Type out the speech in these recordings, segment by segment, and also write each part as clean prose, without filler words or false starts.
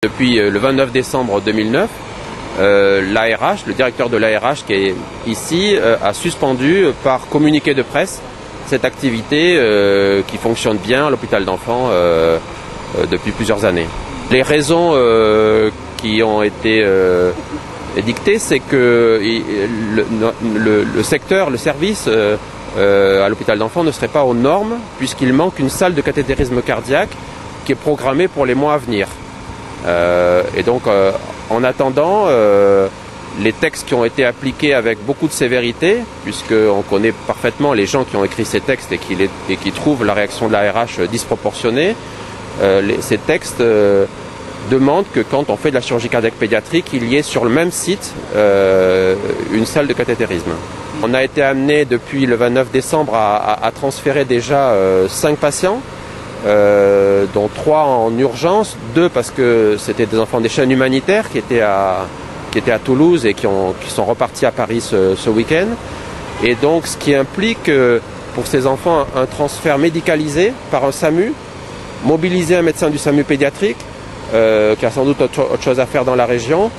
Depuis le 29 décembre 2009, l'ARH, le directeur de l'ARH qui est ici, a suspendu par communiqué de presse cette activité qui fonctionne bien à l'hôpital d'enfants depuis plusieurs années. Les raisons qui ont été dictées, c'est que le secteur, le service à l'hôpital d'enfants ne serait pas aux normes puisqu'il manque une salle de cathétérisme cardiaque qui est programmée pour les mois à venir. Et donc, en attendant, les textes qui ont été appliqués avec beaucoup de sévérité, puisqu'on connaît parfaitement les gens qui ont écrit ces textes et qui trouvent la réaction de l'ARH disproportionnée, ces textes demandent que quand on fait de la chirurgie cardiaque pédiatrique, il y ait sur le même site une salle de cathétérisme. On a été amené depuis le 29 décembre à transférer déjà 5 patients. Dont 3 en urgence, 2 parce que c'était des enfants des chaînes humanitaires qui étaient à Toulouse et qui sont repartis à Paris ce week-end. Et donc ce qui implique pour ces enfants un transfert médicalisé par un SAMU, mobiliser un médecin du SAMU pédiatrique qui a sans doute autre chose à faire dans la région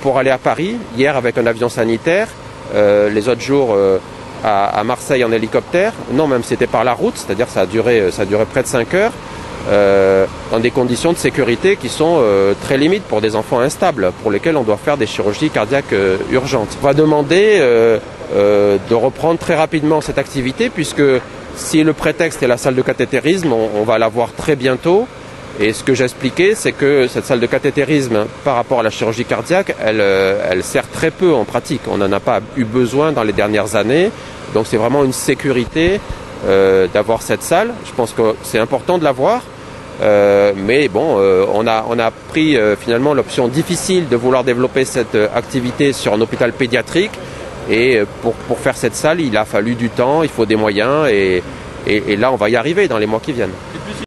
pour aller à Paris, hier avec un avion sanitaire, les autres jours à Marseille en hélicoptère. Non, même c'était par la route, c'est-à-dire ça a duré près de 5 heures, dans des conditions de sécurité qui sont très limites pour des enfants instables, pour lesquels on doit faire des chirurgies cardiaques urgentes. On va demander de reprendre très rapidement cette activité, puisque si le prétexte est la salle de cathétérisme, on va la voir très bientôt. Et ce que j'expliquais, c'est que cette salle de cathétérisme, par rapport à la chirurgie cardiaque, elle sert très peu en pratique. On n'en a pas eu besoin dans les dernières années. Donc c'est vraiment une sécurité d'avoir cette salle. Je pense que c'est important de l'avoir. Mais bon, on a pris finalement l'option difficile de vouloir développer cette activité sur un hôpital pédiatrique. Et pour faire cette salle, il a fallu du temps, il faut des moyens. Et là, on va y arriver dans les mois qui viennent.